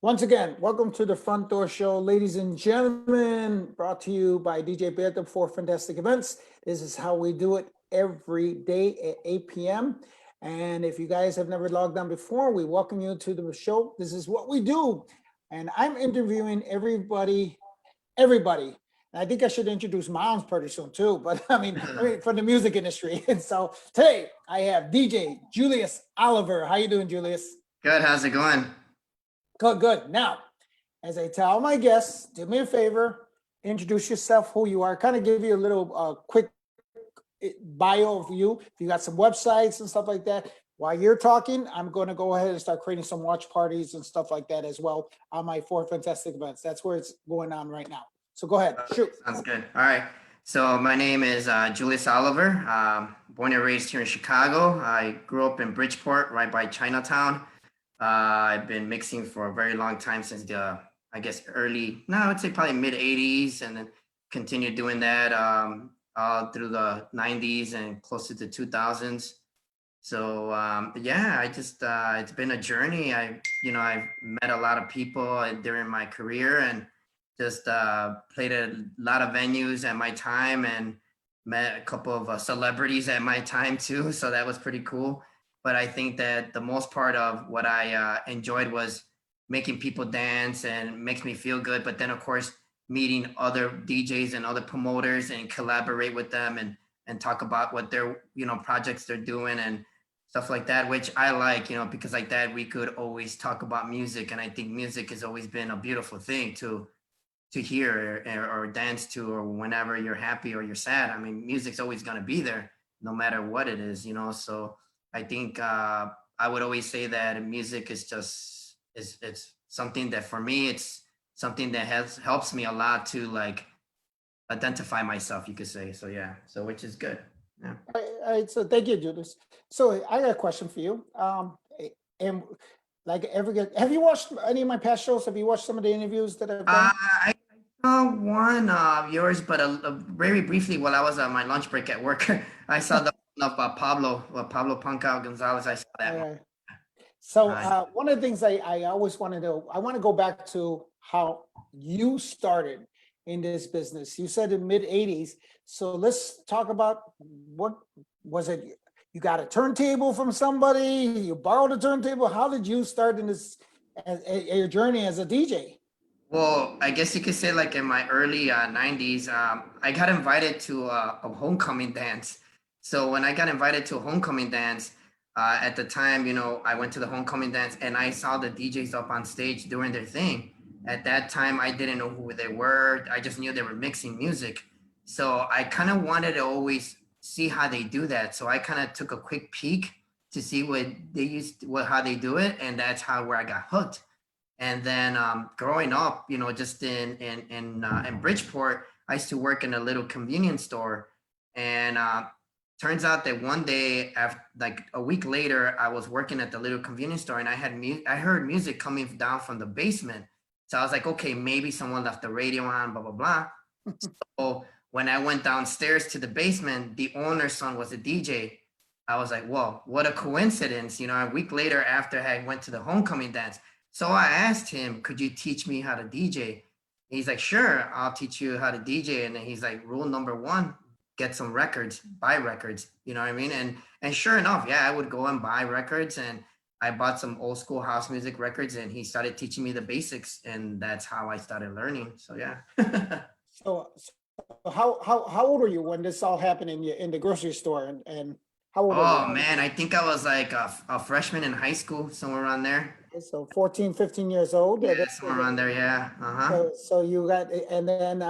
Once again, welcome to the Front Door Show, ladies and gentlemen, brought to you by DJ Beto for Fantastic Events. This is how we do it every day at 8 p.m. And if you guys have never logged on before, we welcome you to the show. This is what we do. And I'm interviewing everybody. And I think I should introduce moms pretty soon too, but I mean, from the music industry. And so today I have DJ Julius Oliver. How you doing, Julius? Good. How's it going? Good, good. Now, as I tell my guests, do me a favor, introduce yourself, who you are, kind of give you a little quick bio of you. If you got some websites and stuff like that, while you're talking, I'm going to go ahead and start creating some watch parties and stuff like that as well on my four fantastic events. That's where it's going on right now. So go ahead, shoot. Sounds good. All right. So my name is Julius Oliver. Born and raised here in Chicago. I grew up in Bridgeport, right by Chinatown. I've been mixing for a very long time since I guess I would say probably mid 80s, and then continued doing that all through the 90s and close to the 2000s. So yeah, I just it's been a journey. I've met a lot of people during my career, and just played a lot of venues at my time, and met a couple of celebrities at my time too. So that was pretty cool. But I think that the most part of what I enjoyed was making people dance and makes me feel good. But then, of course, meeting other DJs and other promoters and collaborate with them, and talk about what their projects they're doing and stuff like that, which I like, because like that we could always talk about music. And I think music has always been a beautiful thing to hear or dance to, or whenever you're happy or you're sad. I mean, music's always going to be there no matter what it is. So I think I would always say that music is just it's something that, for me, it's something that helps me a lot to like identify myself, you could say. So yeah, so which is good. Yeah. All right, so thank you, Julius. So I got a question for you. And like have you watched any of my past shows? Have you watched some of the interviews that I've done? I saw one of yours, but very briefly while I was on my lunch break at work. I saw the one of Pablo Pancao Gonzalez. I saw that one. So one of the things I always want to do, I want to go back to how you started in this business. You said in mid 80s. So let's talk about, what was it? You got a turntable from somebody? You borrowed a turntable? How did you start in this your journey as a DJ? Well, I guess you could say like in my early 90s, I got invited to a homecoming dance. So when I got invited to a homecoming dance, at the time, I went to the homecoming dance and I saw the DJs up on stage doing their thing. At that time, I didn't know who they were. I just knew they were mixing music. So I kind of wanted to always see how they do that. So I kind of took a quick peek to see how they do it. And that's where I got hooked. And then growing up, just in Bridgeport, I used to work in a little convenience store. And turns out that one day, after, like a week later, I was working at the little convenience store, and I heard music coming down from the basement. So I was like, okay, maybe someone left the radio on, blah blah blah. So when I went downstairs to the basement, the owner's son was a DJ. I was like, whoa, what a coincidence, a week later after I went to the homecoming dance. So I asked him, could you teach me how to DJ? He's like, sure, I'll teach you how to DJ. And then he's like, rule number one, get some records, buy records, you know what I mean? And sure enough, yeah, I would go and buy records, and I bought some old school house music records, and he started teaching me the basics, and that's how I started learning. So yeah. So how old were you when this all happened in the grocery store, and how old are Oh man, I think I was like a freshman in high school, somewhere around there. you? So 14, 15 years old. Yeah, somewhere around there. Yeah. Uh-huh. So you got, and then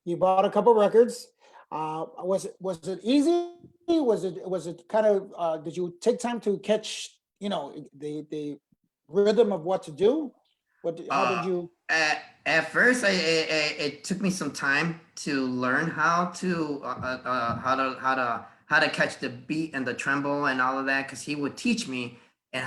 you bought a couple records. Was it easy? Was it kind of did you take time to catch the rhythm of what to do? How did you? At first, it took me some time to learn how to catch the beat and the tremble and all of that, because he would teach me, and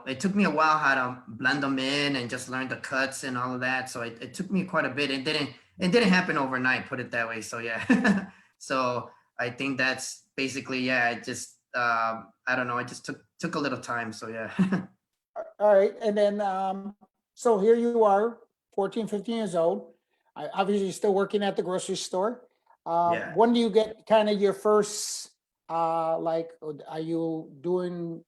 it took me a while how to blend them in and just learn the cuts and all of that. So it took me quite a bit. It didn't happen overnight, put it that way. So yeah. So I think that's basically, yeah, it just I don't know, it just took a little time. So yeah. All right, and then So here you are, 14, 15 years old. Obviously, you're still working at the grocery store. Yeah. When do you get kind of your first, like, are you doing,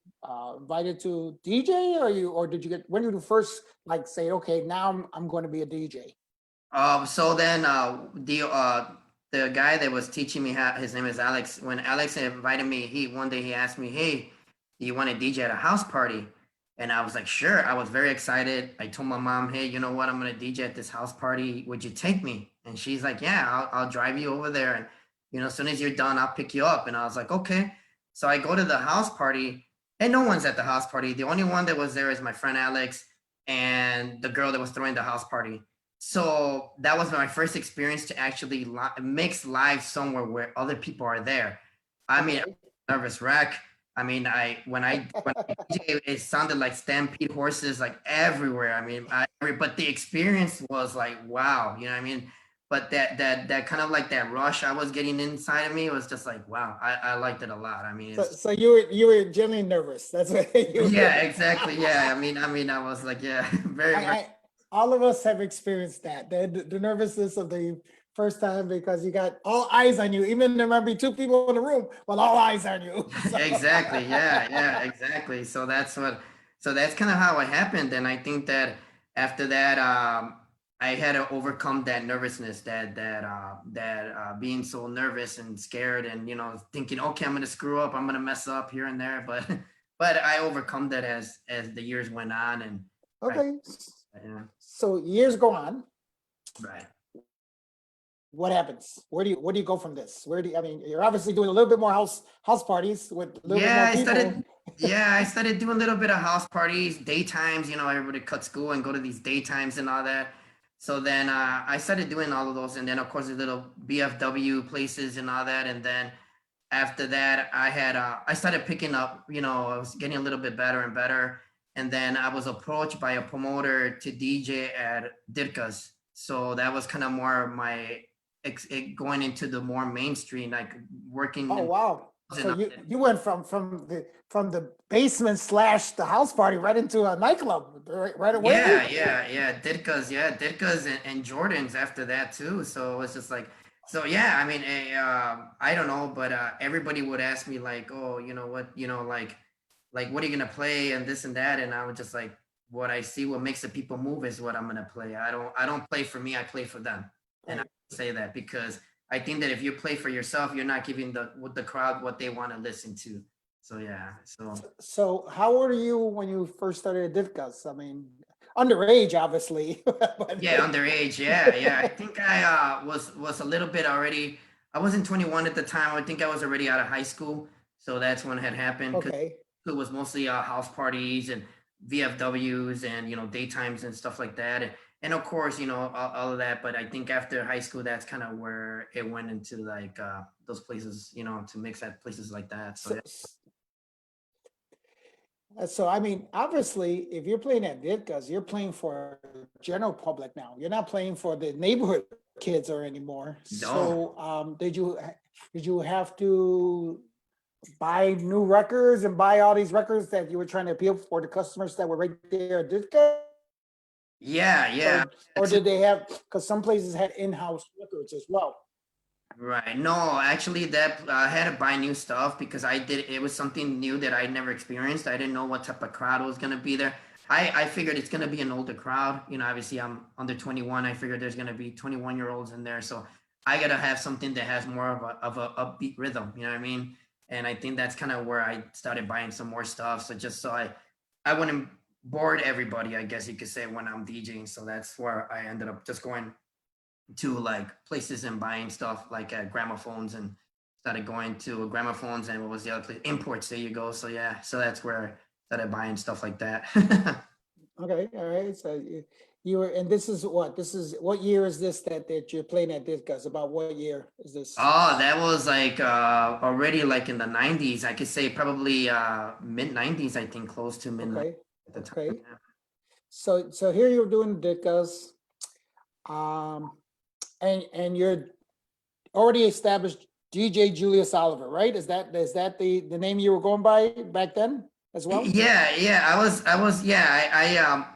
invited to DJ, or did you get, when did you first like say, okay, now I'm going to be a DJ? So then the guy that was teaching me how, his name is Alex. When Alex invited me, he one day he asked me, "Hey, do you want to DJ at a house party?" And I was like, "Sure." I was very excited. I told my mom, "Hey, you know what? I'm gonna DJ at this house party. Would you take me?" And she's like, "Yeah, I'll drive you over there. And as soon as you're done, I'll pick you up." And I was like, "Okay." So I go to the house party, and no one's at the house party. The only one that was there is my friend Alex and the girl that was throwing the house party. So that was my first experience to actually mix live somewhere where other people are there. I mean, Okay. nervous wreck. I mean, I DJ, it sounded like stampede horses like everywhere. I mean, but the experience was like wow, you know what I mean? But that kind of like that rush I was getting inside of me was just like wow, I liked it a lot. I mean, So you were genuinely nervous. That's what you yeah, were. exactly. Yeah, I mean, I was like, yeah, very, very. I all of us have experienced that, the nervousness of the first time because you got all eyes on you. Even there might be two people in the room, but all eyes on you. So, Exactly. Yeah. Yeah. Exactly. So that's kind of how it happened. And I think that after that, I had to overcome that nervousness, that being so nervous and scared, and thinking, okay, I'm gonna screw up, I'm gonna mess up here and there, but but I overcome that as the years went on, and I, okay. yeah, So years go on. right. What happens? Where do you go from this? I mean, you're obviously doing a little bit more house parties with a little bit more Yeah, I people. started. Yeah, I started doing a little bit of house parties, daytimes. Everybody cut school and go to these daytimes and all that. So then I started doing all of those, and then of course the little BFW places and all that. And then after that, I started picking up. I was getting a little bit better and better. And then I was approached by a promoter to DJ at Dirka's. So that was kind of more my going into the more mainstream, like working Oh in wow! So and you went from the basement slash the house party right into a nightclub right away. Yeah, Ditka's and Jordan's after that too. So it's just like, so yeah, I mean, I don't know, but everybody would ask me like, oh, you know what, like what are you gonna play and this and that, and I would just like, what I see, what makes the people move is what I'm gonna play. I don't play for me, I play for them, and I Right. say that because I think that if you play for yourself, you're not giving the crowd what they want to listen to. So yeah, so. So how old are you when you first started at Divkas? I mean, underage, obviously. But Yeah, underage. Yeah, yeah. I think I was a little bit already. I wasn't 21 at the time. I think I was already out of high school. So that's when it had happened because okay. it was mostly house parties and VFWs and daytimes and stuff like that. And of course, all of that. But I think after high school, that's kind of where it went into like those places, to mix at places like that. So So, yeah. so I mean, obviously, if you're playing at Divkas, you're playing for general public now. You're not playing for the neighborhood kids or anymore. No. So, did you have to buy new records and buy all these records that you were trying to appeal for the customers that were right there at Divkas? Yeah, yeah. Or did they have, because some places had in-house records as well. Right. No, actually, that I had to buy new stuff because it was something new that I never experienced. I didn't know what type of crowd was gonna be there. I figured it's gonna be an older crowd. Obviously I'm under 21. I figured there's gonna be 21-year-olds in there, so I gotta have something that has more of a upbeat rhythm. You know what I mean? And I think that's kind of where I started buying some more stuff. So just so I wouldn't bored everybody, I guess you could say, when I'm DJing. So that's where I ended up just going to like places and buying stuff like gramophones, and started going to gramophones, and what was the other place? Imports. There you go. So yeah, so that's where I started buying stuff like that. Okay, all right. So you were, and what year is this that you're playing at this, guys? About what year is this? Oh, that was like already like in the 90s. I could say probably mid 90s, I think, close to mid 90s Okay, at the time. okay. Yeah. So here you're doing Dickas, um, and you're already established DJ Julius Oliver, right? Is that the name you were going by back then? as well? Yeah.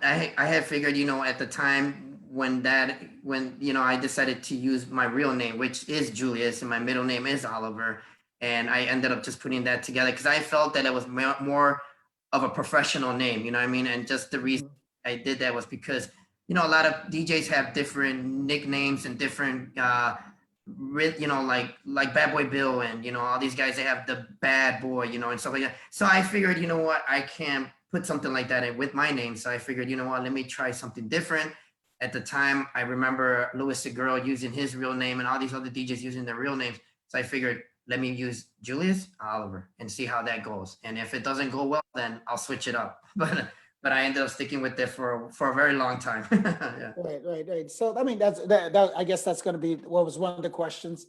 I had figured, at the time when I decided to use my real name, which is Julius, and my middle name is Oliver, and I ended up just putting that together because I felt that it was more of a professional name, you know what I mean? And just the reason I did that was because, a lot of DJs have different nicknames and different like Bad Boy Bill and all these guys, they have the Bad Boy, and stuff like that. So I figured, what, I can't put something like that in with my name. So I figured, what, let me try something different. At the time, I remember Louis Segura using his real name and all these other DJs using their real names. So I figured, let me use Julius Oliver and see how that goes. And if it doesn't go well, then I'll switch it up. But I ended up sticking with it for a very long time. Yeah. Right. So, I mean, that I guess that's going to be what was one of the questions.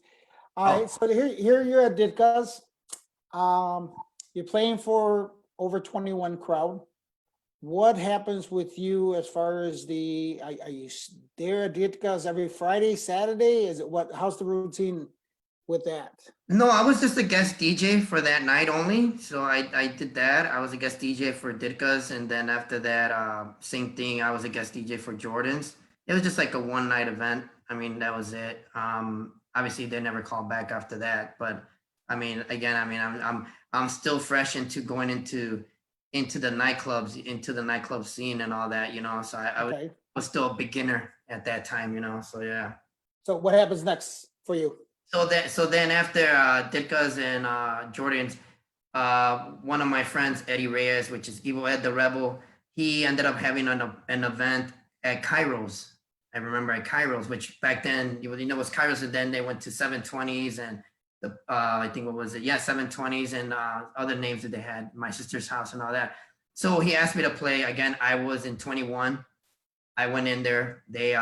All right. So here you're at Ditka's. You're playing for over 21 crowd. What happens with you as far as are you there at Ditka's every Friday, Saturday? Is it how's the routine with that? No, I was just a guest DJ for that night only. So I did that. I was a guest DJ for Ditka's, and then after that, same thing. I was a guest DJ for Jordan's. It was just like a one night event. I mean, that was it. Obviously, they never called back after that. But I mean, again, I'm still fresh into going into the nightclubs, into the nightclub scene and all that. So I was still a beginner at that time. So yeah. So what happens next for you? So then after Ditka's and Jordan's, one of my friends, Eddie Reyes, which is Evil Ed the Rebel, he ended up having an event at Kairos. I remember at Kairos, which back then, was Kairos, and then they went to 720s and I think, what was it? Yeah, 720s and other names that they had, My Sister's House and all that. So he asked me to play. Again, I was in 21. I went in there. The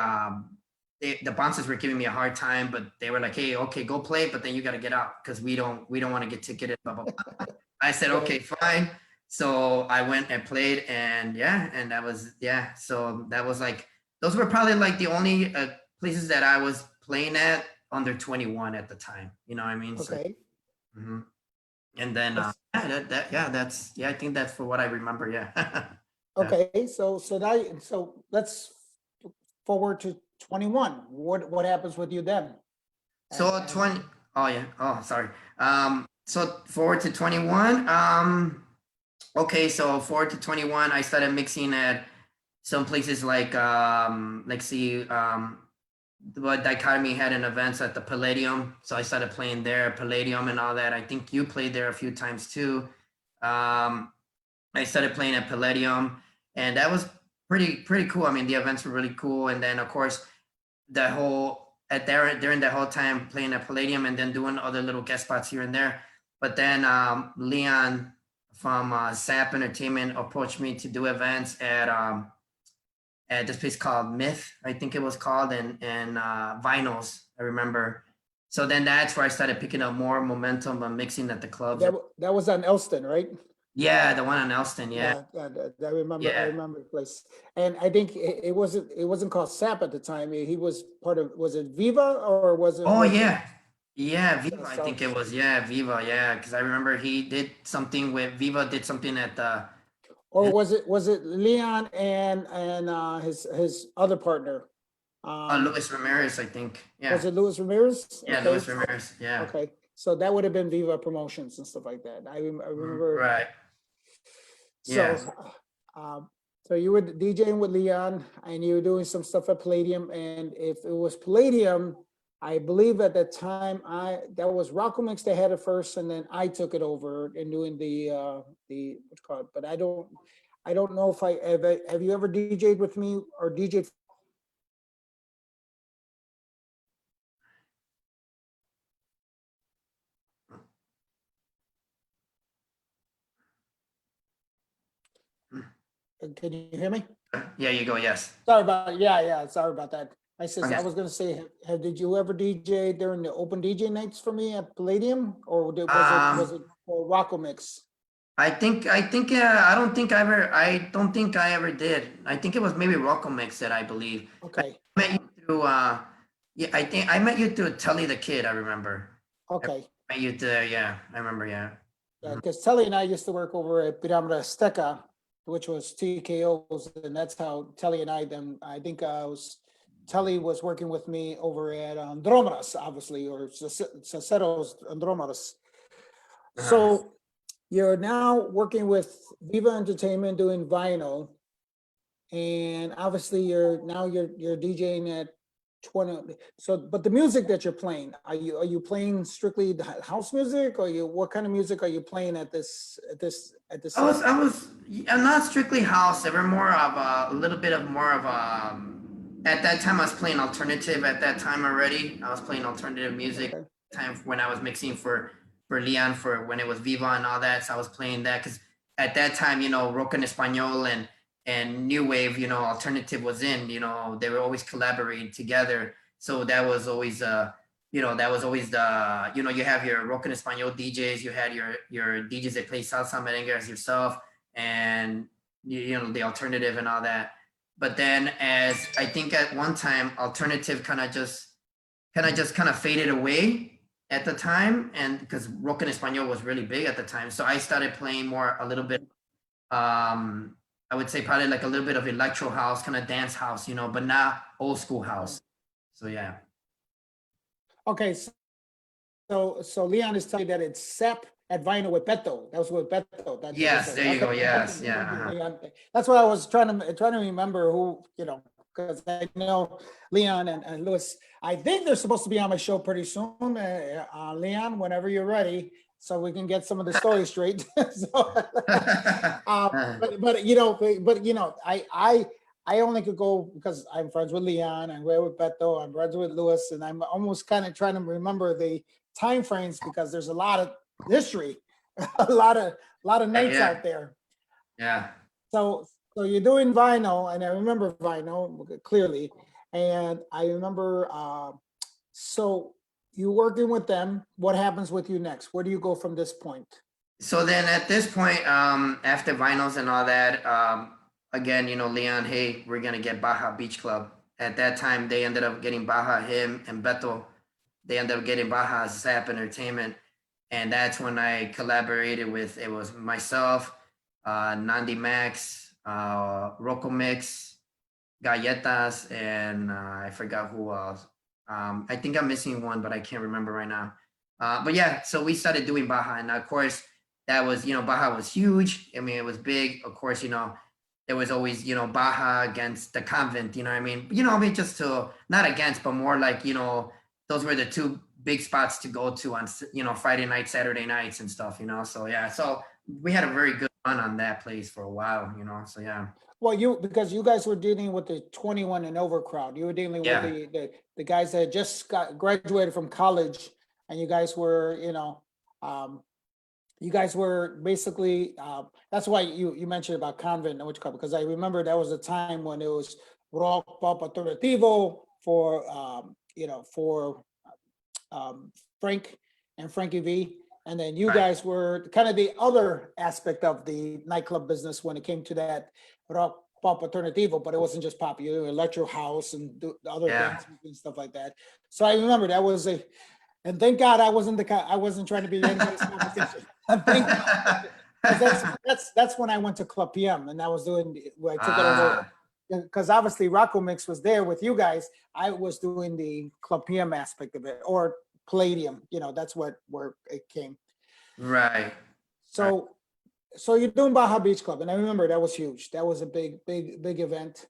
bouncers were giving me a hard time, but they were like, "Hey, okay, go play, but then you got to get out because we don't want to get ticketed." Blah, blah, blah. I said, "Okay, fine." So I went and played, and that was So that was like, those were probably like the only places that I was playing at under 21 at the time. You know what I mean? Okay. So, and then I think that's for what I remember. Yeah. Okay. So let's forward to 21. What happens with you then? So 20. Oh yeah. Oh, sorry. So forward to 21. Okay. So forward to 21, I started mixing at some places like but Dichotomy had an events at the Palladium, so I started playing there, Palladium and all that. I think you played there a few times too. I started playing at Palladium, and that was pretty cool. I mean, the events were really cool, and then of course during the whole time playing at Palladium and then doing other little guest spots here and there. But then Leon from SAP Entertainment approached me to do events at this place called Myth, I think it was called, and Vinyls, I remember. So then that's where I started picking up more momentum on mixing at the clubs. That was on Elston, right? Yeah, the one on Elston. Yeah. I remember. I remember the place, and I think it wasn't called SAP at the time. He was part of. Was it Viva or was it? Oh yeah, Viva. I think it was. Yeah, Viva. Yeah, because I remember he did something with Viva. Did something at the. Or was it Leon and his other partner? Luis Ramirez, I think. Yeah. Was it Luis Ramirez? Yeah, okay. Luis Ramirez. Yeah. Okay, so that would have been Viva Promotions and stuff like that. I remember. Right. So, Yeah. So you were DJing with Leon, and you were doing some stuff at Palladium. And if it was Palladium, I believe at that time that was Rocco Mix that had it first, and then I took it over and doing the what's called. But I don't know if have you ever DJed with me or DJed? Can you hear me? Yeah, you go. Yes. Sorry about sorry about that. I Okay. was going to say, did you ever DJ during the open DJ nights for me at Palladium, or was it for Rocco Mix? I don't think I ever did. I think it was maybe Rocco Mix that I believe. Okay. I met you through I think I met you through Tully the Kid, I remember. Okay. I met you there, yeah. I remember, yeah. because Telly and I used to work over at Piramida Azteca, which was TKO's, and that's how Telly and I, then I think Telly was working with me over at Andromedas, obviously, or Saceros Andromedas. So you're now working with Viva Entertainment doing vinyl, and obviously you're DJing at 20. So, but the music that you're playing, are you playing strictly the house music, or what kind of music are you playing at this? I'm not strictly house. They were more of a little bit of more of at that time I was playing alternative at that time already. I was playing alternative music time when I was mixing for Leon for when it was Viva and all that. So I was playing that because at that time, rock en español and new wave, alternative was in, they were always collaborating together. So that was always that was always the, you have your rock en español DJs, you had your DJs that play salsa merengue as yourself, and the alternative and all that. But then as I think at one time, alternative kind of faded away at the time, and because rock en español was really big at the time. So I started playing a little bit, I would say probably like a little bit of electro house, kind of dance house, but not old school house. So yeah. Okay, so Leon is telling me that it's Sep at Vinyl with Beto. That was with Beto. Yes, there you go. Yes, yeah. That's what I was trying to remember who, because I know Leon and Louis. I think they're supposed to be on my show pretty soon. Leon, whenever you're ready, so we can get some of the stories straight. I only could go because I'm friends with Leon, I'm with Beto, I'm friends with Louis, and I'm almost kind of trying to remember the time frames because there's a lot of history, a lot of nights out there. Yeah. So you're doing vinyl, and I remember vinyl clearly, and I remember. So you working with them. What happens with you next? Where do you go from this point? So then at this point, after vinyls and all that, again, Leon, hey, we're gonna get Baja Beach Club. At that time, they ended up getting Baja, him and Beto. They ended up getting Baja Zap Entertainment, and that's when I collaborated with. It was myself, Nandi Max, Rocco Mix, Galletas, and I forgot who else. I think I'm missing one, but I can't remember right now. But yeah, so we started doing Baja, and of course, that was Baja was huge. I mean, it was big. Of course, there was always, Baja against the Convent, I mean, just to, not against, but more like, those were the two big spots to go to on, Friday nights, Saturday nights and stuff, so yeah, so we had a very good run on that place for a while, so yeah. Well, because you guys were dealing with the 21 and over crowd. You were dealing with the guys that just graduated from college, and you guys were, you guys were basically, that's why you mentioned about Convent and which club, because I remember that was a time when it was rock pop alternativo for Frank and Frankie V. And then you guys were kind of the other aspect of the nightclub business when it came to that rock pop alternativo, but it wasn't just pop, you know, electro house and other things and stuff like that. So I remember that was and thank God I wasn't trying to be anybody's competition. Thank God. That's when I went to Club PM, and I was doing where I took it over. Because obviously Rocco Mix was there with you guys. I was doing the Club PM aspect of it, or Palladium, that's where it came. Right. So you're doing Baja Beach Club, and I remember that was huge. That was a big event.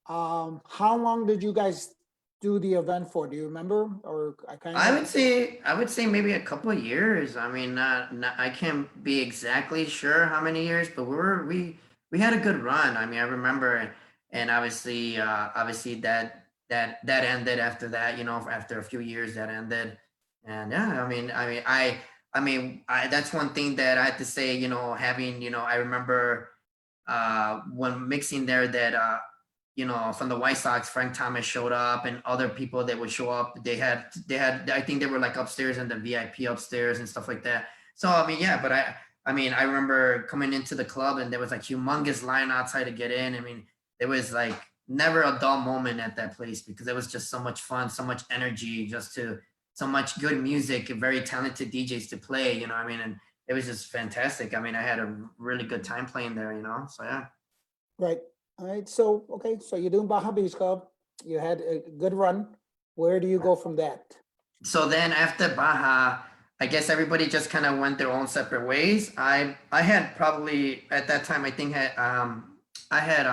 How long did you guys do the event for? Do you remember? Or I would say maybe a couple of years. I mean, not I can't be exactly sure how many years, but we had a good run. I mean, I remember, and obviously that ended after that. After a few years, that ended. And yeah, I mean, that's one thing that I had to say, having, I remember when mixing there that, from the White Sox, Frank Thomas showed up, and other people that would show up. They had, I think they were like upstairs in the VIP upstairs and stuff like that. So, I mean, yeah, but I remember coming into the club and there was like humongous line outside to get in. I mean, there was like never a dull moment at that place because it was just so much fun, so much energy, so much good music and very talented DJs to play, it was just fantastic. I mean, I had a really good time playing there, you know. So yeah. Right. All right. So, okay. So you're doing Baja Beach Club. You had a good run. Where do you go from that? So then after Baja, I guess everybody just kind of went their own separate ways. I had probably at that time I had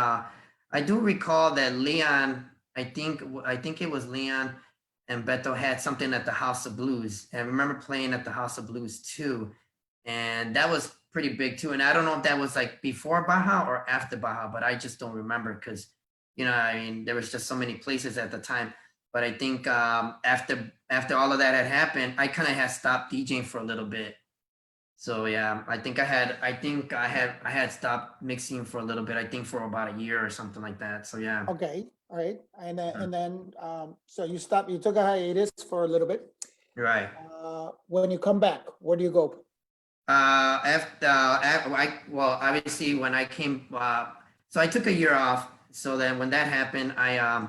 I do recall that Leon, I think it was Leon and Beto had something at the House of Blues. And I remember playing at the House of Blues too. And that was pretty big too. And I don't know if that was like before Baja or after Baja, but I just don't remember because, you know, I mean, there was just so many places at the time. But I think after all of that had happened, I kind of had stopped DJing for a little bit. So yeah, I had stopped mixing for a little bit. I think for about a year or something like that. So yeah. Okay. All right. And then, so you stopped, you took a hiatus for a little bit. Right. When you come back, where do you go? Well, obviously when I came, so I took a year off. So then when that happened, I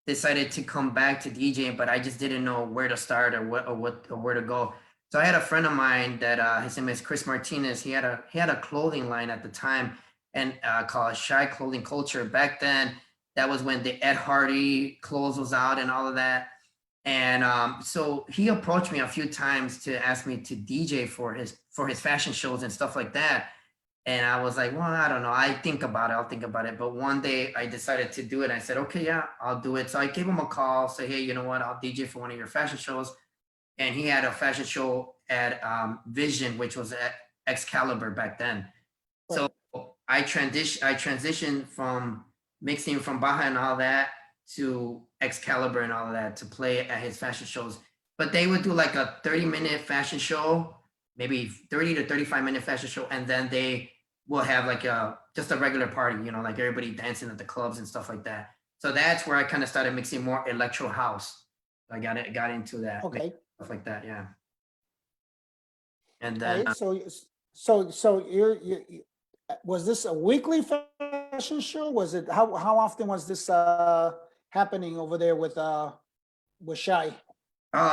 decided to come back to DJing, but I just didn't know where to start or where to go. So I had a friend of mine that his name is Chris Martinez. He had a clothing line at the time and called Shy Clothing Culture. Back then, that was when the Ed Hardy clothes was out and all of that. And so he approached me a few times to ask me to DJ for his fashion shows and stuff like that. And I was like, well, I don't know. I'll think about it. But one day I decided to do it. I said, okay, yeah, I'll do it. So I gave him a call, say, hey, you know what? I'll DJ for one of your fashion shows. And he had a fashion show at Vision, which was at Excalibur back then. So I transitioned from mixing from Baja and all that to Excalibur and all of that to play at his fashion shows. But they would do like a 30-minute fashion show, maybe 30 to 35-minute fashion show, and then they will have like just a regular party, you know, like everybody dancing at the clubs and stuff like that. So that's where I kind of started mixing more electro house. I got into that, Okay. stuff like that, yeah. And All then right. So was this a weekly fashion show? Was it, how often was this happening over there with Shy?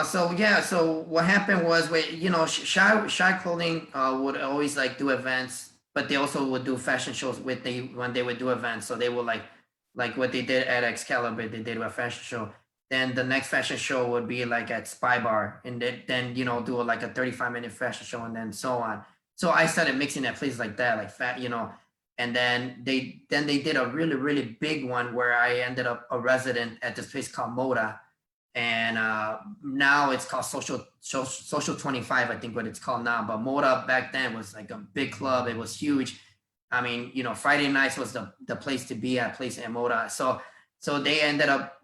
so what happened was, you know, Shy Clothing would always like do events, but they also would do fashion shows when they would do events. So they would like what they did at Excalibur, they did a fashion show. Then the next fashion show would be like at Spy Bar, and then you know, do like a 35-minute fashion show, and then so on. So I started mixing at places like that, like fat, you know. And then they did a really, really big one where I ended up a resident at this place called Moda. And now it's called Social 25, I think what it's called now. But Moda back then was like a big club. It was huge. I mean, you know, Friday nights was the place to be at, place at Moda. So they ended up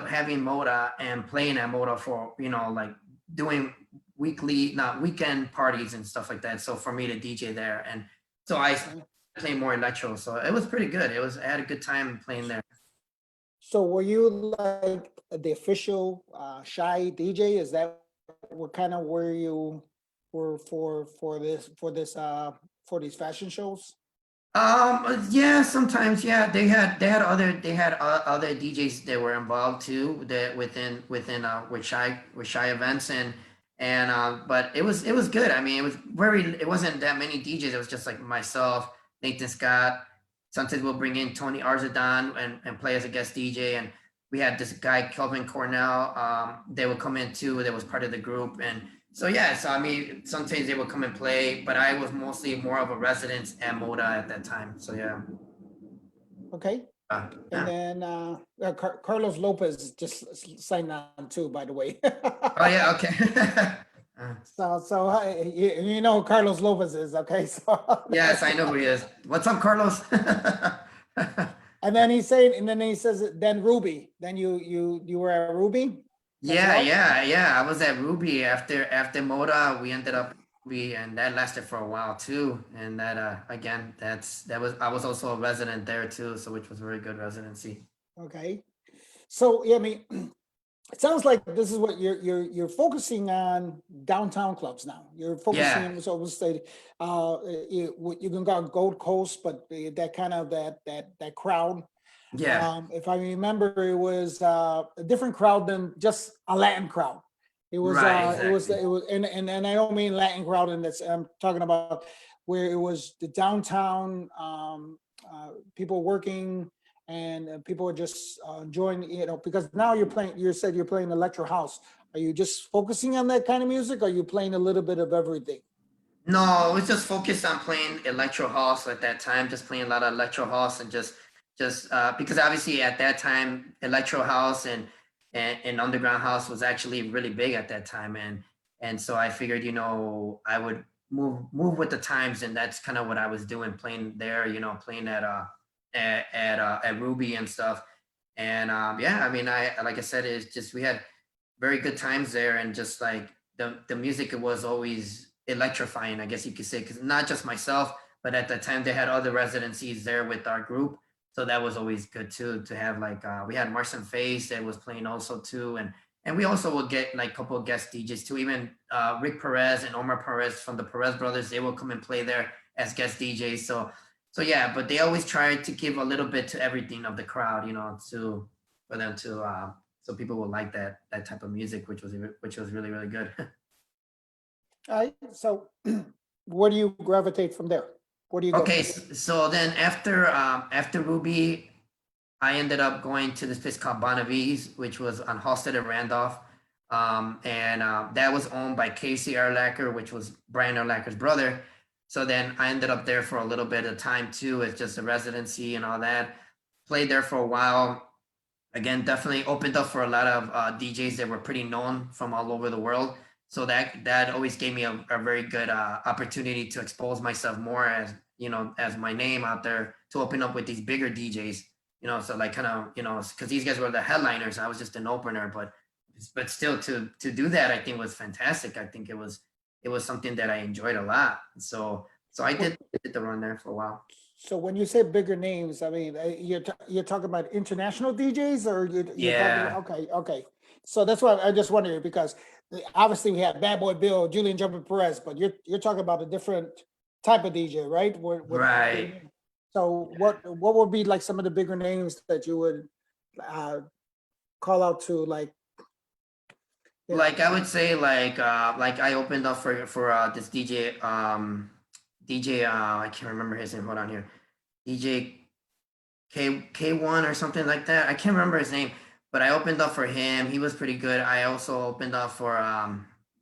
having Moda and playing at Moda for, you know, like doing weekend parties and stuff like that. So for me to DJ there, and so I played more electro. So it was pretty good. I had a good time playing there. So were you like the official Shy DJ? Is that what kind of where you were for these fashion shows? Yeah, sometimes, yeah, they had other DJs that were involved too, that within with Shy events, and but it was good. I mean, it wasn't that many DJs. It was just like myself, Nathan Scott. Sometimes we'll bring in Tony Arzadon and play as a guest DJ, and we had this guy Kelvin Cornell. They would come in too. That was part of the group, and so yeah, so I mean, sometimes they would come and play, but I was mostly more of a resident at Moda at that time. So yeah. Okay. Yeah. And then Carlos Lopez just signed on too, by the way. Oh yeah, okay. So you know who Carlos Lopez is, okay? So Yes, I know who he is. What's up, Carlos? and then he's saying, and then he says, then Ruby. Then you were at Ruby? Yeah, well? yeah. I was at Ruby after Moda. We ended up and that lasted for a while too. And that again, I was also a resident there too, so which was a very good residency. Okay. So yeah, I mean, it sounds like this is what you're focusing on downtown clubs now. You're focusing, so we'll say, you can go Gold Coast, but that kind of that crowd. Yeah. If I remember, it was a different crowd than just a Latin crowd. Right, It exactly. was, and I don't mean Latin crowd, and that's, I'm talking about where it was the downtown, people working, and people were just enjoying, because now you're playing, you said you're playing electro house. Are you just focusing on that kind of music, or are you playing a little bit of everything? No, I was just focused on playing electro house at that time, just playing a lot of electro house and just because obviously at that time electro house and underground house was actually really big at that time, and so I figured, I would move with the times, and that's kind of what I was doing, playing there, playing at Ruby and stuff. And yeah, I mean, I like I said, it's just we had very good times there, and just like the music was always electrifying, I guess you could say, because not just myself, but at the time they had other residencies there with our group, so that was always good too, to have like we had Marcin Face that was playing also too, and we also would get like a couple of guest DJs too, even Rick Perez and Omar Perez from the Perez brothers, they will come and play there as guest DJs. So yeah, but they always try to give a little bit to everything of the crowd, to for them to so people will like that type of music, which was really really good. All right, so where do you gravitate from there? Where do you go? Okay, so then after Ruby, I ended up going to this place called Bonavides, which was on Halsted and Randolph, and that was owned by Casey Erlacher, which was Brian Erlacher's brother. So then I ended up there for a little bit of time too, as just a residency and all that. Played there for a while. Again, definitely opened up for a lot of DJs that were pretty known from all over the world. So that always gave me a very good opportunity to expose myself more, as my name out there, to open up with these bigger DJs. So like kind of, because these guys were the headliners, I was just an opener, but still to do that, I think was fantastic. I think it was something that I enjoyed a lot. So I did the run there for a while. So when you say bigger names, I mean, you're talking about international DJs, or you're talking Yeah. about, okay, okay. So that's why I just wondered, because obviously we have Bad Boy Bill, Julian Jumper Perez, but you're talking about a different type of DJ, right? With big Right. names. So what would be like some of the bigger names that you would uh, call out to, like, you know? Like I would say, like I opened up for this DJ, I can't remember his name, hold on here, DJ K1 or something like that, I can't remember his name, but I opened up for him. He was pretty good. I also opened up for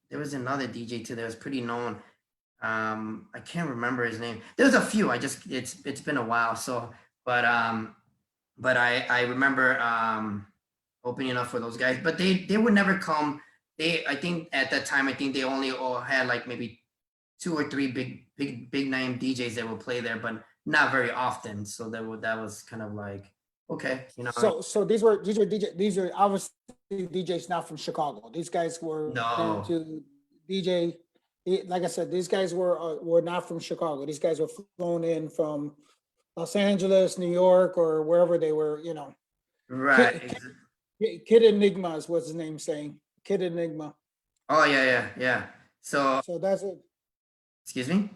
there was another DJ too that was pretty known. I can't remember his name. There's a few. It's been a while, so but I remember opening up for those guys, but they would never come. I think at that time, I think they only all had like maybe two or three big name DJs that would play there, but not very often. So that was kind of like, okay, So these are obviously DJs not from Chicago. These guys were there no, to DJ. Like I said, these guys were not from Chicago. These guys were flown in from Los Angeles, New York, or wherever they were. right. Kid, Kid Enigma is what's his name saying. Kid Enigma. Oh yeah, yeah, yeah. So So that's it. excuse me.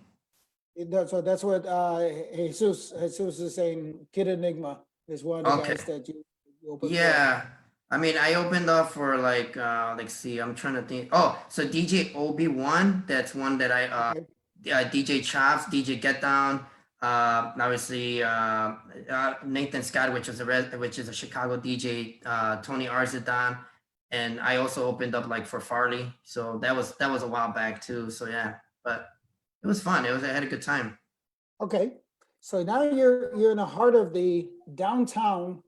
So that's what Jesus is saying. Kid Enigma is one of the Okay. guys that you opened for. Yeah. I mean, I opened up for like let's see, I'm trying to think. Oh, so DJ Obi-Wan, that's one that I Okay. DJ Chops, DJ Get Down, obviously Nathan Scott, which is a Chicago DJ, Tony Arzadon, and I also opened up like for Farley. So that was a while back too. So yeah, but it was fun. I had a good time. Okay, so now you're in the heart of the downtown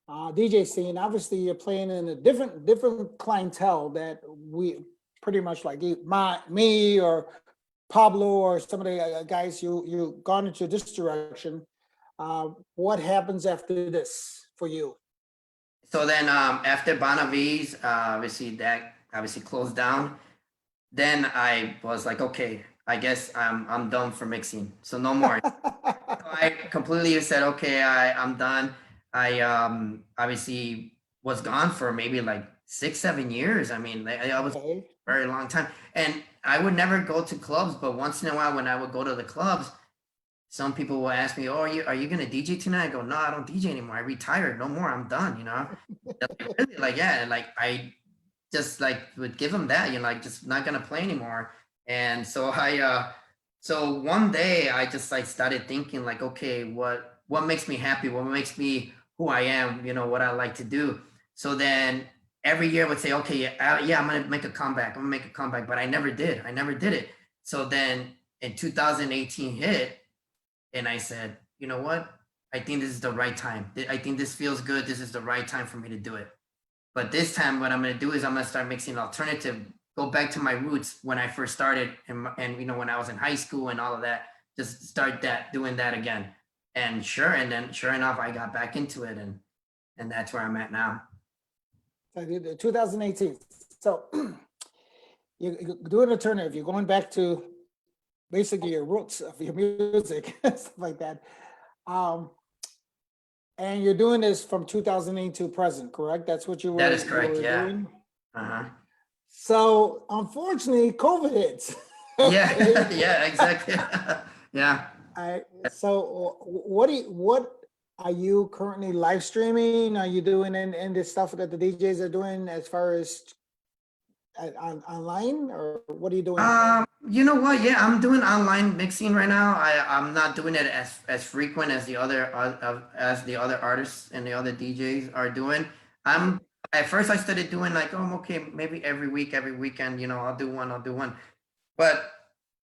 DJ scene. Obviously, you're playing in a different clientele that we pretty much like me or Pablo or some of the guys you gone into this direction. What happens after this for you? So then after Bonavides, obviously that obviously closed down. Then I was like, okay, I guess I'm done for mixing. So no more. So I completely said, okay, I'm done. I obviously was gone for maybe like 6 7 years. I mean, I was Okay, a very long time, and I would never go to clubs. But once in a while, when I would go to the clubs, some people will ask me, "Oh, are you gonna DJ tonight?" I go, "No, I don't DJ anymore. I retired. No more. I'm done." They're like, really? Like, yeah. Like I just like would give him that, like just not gonna play anymore. And so so one day I just like started thinking like, okay, what makes me happy? What makes me who I am? What I like to do. So then every year I would say, okay, yeah, I'm gonna make a comeback. I'm gonna make a comeback, but I never did. I never did it. So then in 2018 hit, and I said, you know what? I think this is the right time. I think this feels good. This is the right time for me to do it. But this time, what I'm going to do is I'm going to start mixing alternative, go back to my roots when I first started, and when I was in high school and all of that, just start doing that again. And then sure enough, I got back into it, and that's where I'm at now. 2018. So you're doing alternative. You're going back to basically your roots of your music, stuff like that. And you're doing this from 2008 to present, correct? That's what you were. That is correct. Yeah. Doing? Uh-huh. So unfortunately, COVID hits. Yeah. Yeah. Exactly. Yeah. So what are you currently live streaming? Are you doing in the stuff that the DJs are doing as far as online, or what are you doing? You know what? Yeah, I'm doing online mixing right now. I'm not doing it as frequent as the other artists and the other DJs are doing. I'm At first I started doing like, oh, okay, maybe every week, every weekend, I'll do one. But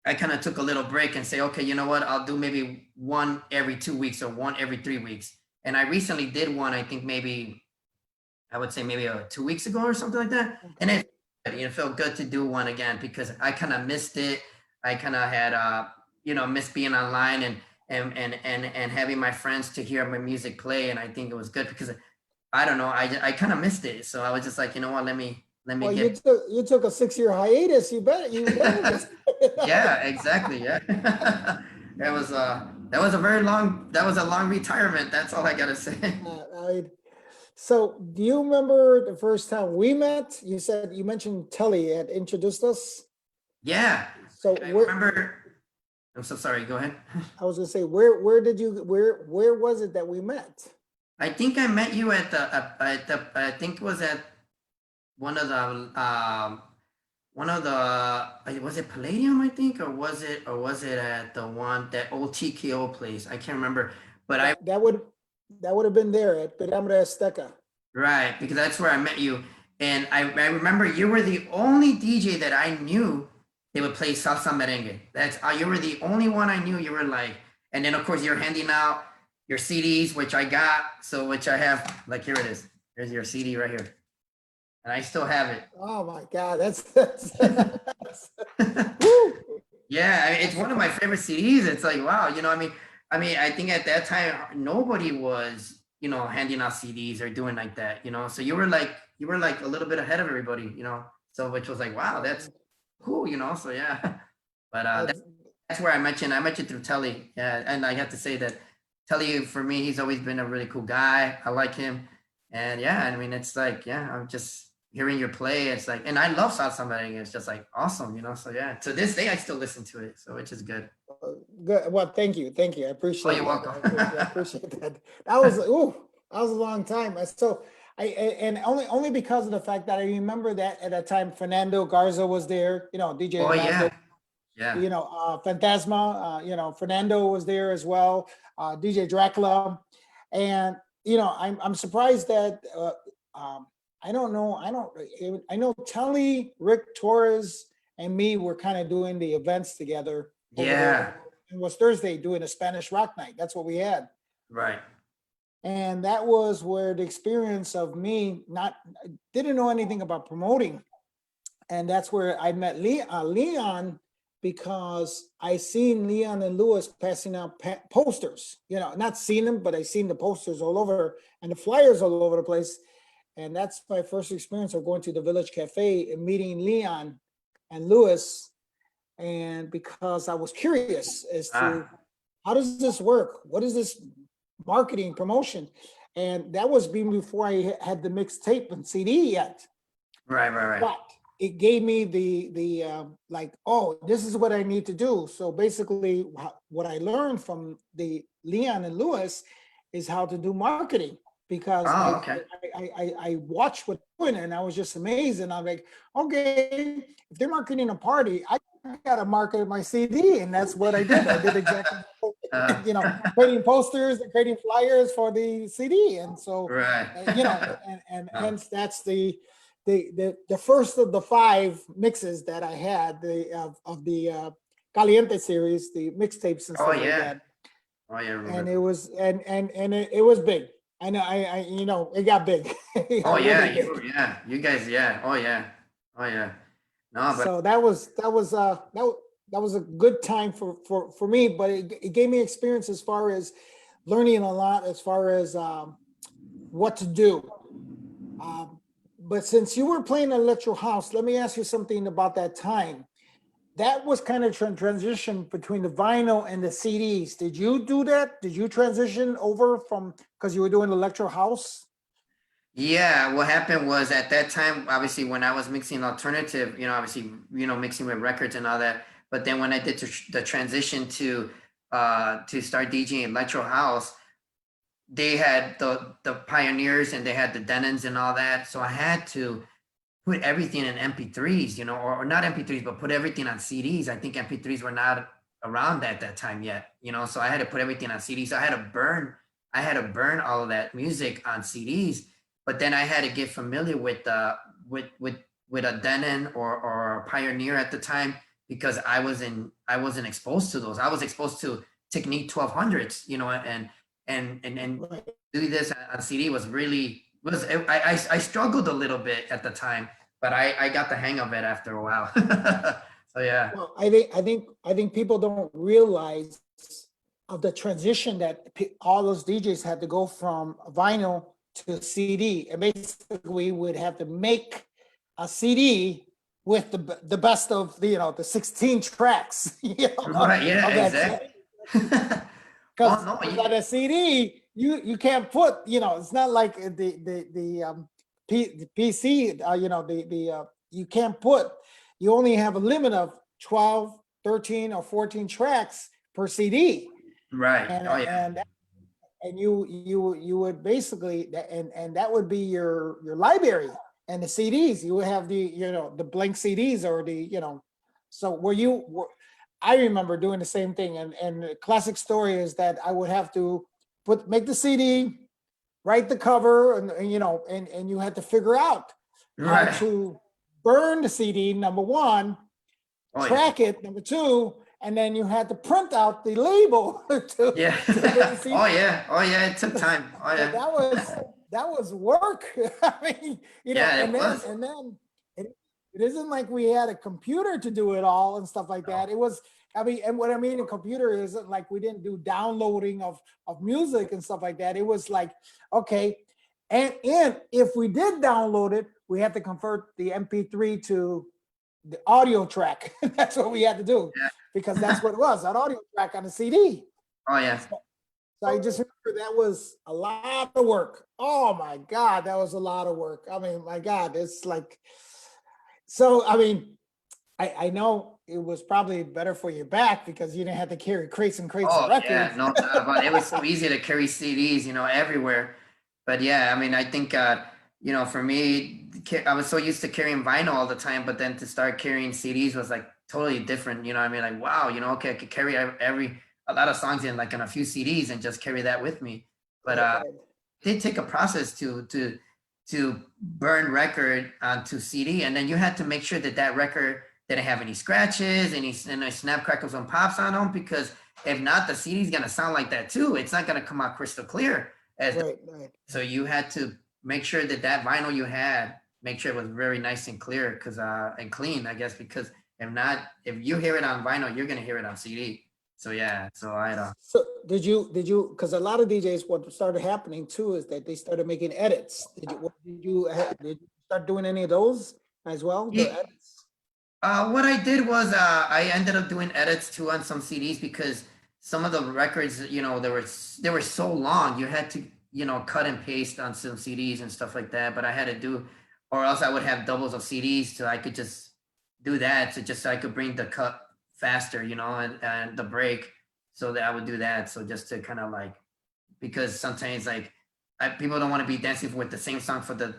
I kind of took a little break and say, okay, you know what? I'll do maybe one every 2 weeks or one every 3 weeks. And I recently did one, I think I would say maybe 2 weeks ago or something like that. And it felt good to do one again because I kind of missed it. I kind of had missed being online and having my friends to hear my music play. And I think it was good because I don't know, I kind of missed it. So I was just like, you know what, let me Well, get. you took a 6-year hiatus. You bet. Yeah, exactly. Yeah. That was a long retirement. That's all I gotta say. So do you remember the first time we met? You mentioned Telly had introduced us. Yeah. So I remember. I'm so sorry. Go ahead. I was gonna say, where was it that we met? I think I met you at I think it was at one of the was it Palladium, I think, or was it at that old TKO place? I can't remember, but that would have been there at Piramida Azteca. Right, because that's where I met you. And I remember you were the only DJ that I knew they would play salsa merengue. You were the only one I knew. You were like, and then of course you're handing out your CDs, which I got, which I have, like, here it is. Here's your CD right here. And I still have it. Oh my God, that's yeah, I mean, it's one of my favorite CDs. It's like, wow, I think at that time nobody was, handing out CDs or doing like that, So you were like a little bit ahead of everybody, So which was like, wow, that's cool, So yeah. But that's where I met you. And I met you through Telly. Yeah, and I have to say that Telly, for me, he's always been a really cool guy. I like him. And yeah, I mean, it's like, yeah, I'm just hearing your play. It's like, and I love salsa merengue. It's just like awesome, So yeah, to this day, I still listen to it. So which is good. Good. Well, thank you. I appreciate it. You're welcome. I appreciate that. That was a long time. So and only because of the fact that I remember that at that time Fernando Garza was there, DJ. Oh, Fernando, yeah. Phantasma, Fernando was there as well, DJ Dracula. And I'm surprised that I know Telly, Rick Torres, and me were kind of doing the events together. Yeah. It was Thursday doing a Spanish rock night. That's what we had. Right. And that was where the experience of me didn't know anything about promoting. And that's where I met Leon, because I seen Leon and Lewis passing out posters, not seen them, but I seen the posters all over and the flyers all over the place. And that's my first experience of going to the Village Cafe and meeting Leon and Lewis. And because I was curious as to how does this work? What is this marketing promotion? And that was before I had the mixtape and CD yet. Right. But it gave me the like, oh, this is what I need to do. So basically what I learned from the Leon and Lewis is how to do marketing. because Oh, okay. I watched what they're doing and I was just amazed. And I'm like, okay, if they're marketing a party, I gotta market my CD, and that's what I did. I did exactly, Uh, you know, creating posters and creating flyers for the CD, and so right. you know, and No. hence that's the first of the 5 mixes that I had of the Caliente series, the mixtapes and Oh stuff like yeah. that. Oh yeah. I And remember. it was and it was big. I know I you know it got big. It Oh got yeah. really big. Yeah. You guys. Yeah. Oh yeah. Oh yeah. No, but So that was a good time for me, but it gave me experience as far as learning a lot as far as what to do. Um, but since you were playing electro house, let me ask you something about that time. That was kind of transition between the vinyl and the CDs. Did you do that? Did you transition over from because you were doing electro house? yeah, what happened was at that time, obviously, when I was mixing alternative, obviously, mixing with records and all that. But then when I did the transition to start DJing electro house, they had the pioneers and they had the Denons and all that. So I had to put everything in MP3s, or not MP3s, but put everything on CDs. I think MP3s were not around at that time yet, so I had to put everything on CDs. So I had to burn all of that music on CDs, but then I had to get familiar with with a Denon or a Pioneer at the time because I wasn't exposed to those. I was exposed to Technique 1200s, and Right. do this on CD I struggled a little bit at the time, but I got the hang of it after a while. So yeah. Well, I think people don't realize of the transition that all those DJs had to go from vinyl to CD, and basically we would have to make a CD with the best of the 16 tracks, Right, yeah, of that CD. exactly. Oh Because no, on a CD, you can't put, it's not like the PC, you can't put, you only have a limit of 12, 13, or 14 tracks per CD. right. And Oh yeah. you would basically, and that would be your library. And the CDs, you would have the blank CDs or so I remember doing the same thing. And the classic story is that I would have to make the CD, write the cover, and you had to figure out how Right. to burn the CD, number one, Oh yeah. track it, number two, and then you had to print out the label Yeah. to get the CD. Oh yeah. Oh yeah. It took time. Oh So yeah. that was work. I mean, Yeah, and it then was. it isn't like we had a computer to do it all and stuff like No. that. It was, I mean, and what I mean in computer isn't like we didn't do downloading of music and stuff like that. It was like, okay, and if we did download it, we had to convert the MP3 to the audio track. That's what we had to do because that's what it was, an audio track on a CD. Oh yeah. So I just remember that was a lot of work. Oh my God, that was a lot of work. I mean, my God, it's like, so I mean, I know it was probably better for your back because you didn't have to carry crates and crates of Oh yeah, records. no doubt about it. It was so easy to carry CDs, everywhere. But yeah, I mean, I think for me, I was so used to carrying vinyl all the time, but then to start carrying CDs was like totally different. You know, what I mean, like wow, okay, I could carry a lot of songs in like on a few CDs and just carry that with me. But Right, right. it did take a process to burn record onto CD, and then you had to make sure that that record didn't have any scratches, any snap crackles and pops on them, because if not, the CD's gonna sound like that too. It's not gonna come out crystal clear. Right, right. So you had to make sure that vinyl you had, make sure it was very nice and clear, and clean, I guess, because if you hear it on vinyl, you're gonna hear it on CD. So yeah, so So because a lot of DJs, what started happening too is that they started making edits. Did you start doing any of those as well? The yeah, edits? what I did was I ended up doing edits too on some CDs because some of the records, they were so long. You had to, cut and paste on some CDs and stuff like that. But I had to do, or else I would have doubles of CDs, so I could just do that, so I could bring the cut faster, and the break, so that I would do that. So just to kind of like, because sometimes like people don't want to be dancing with the same song for the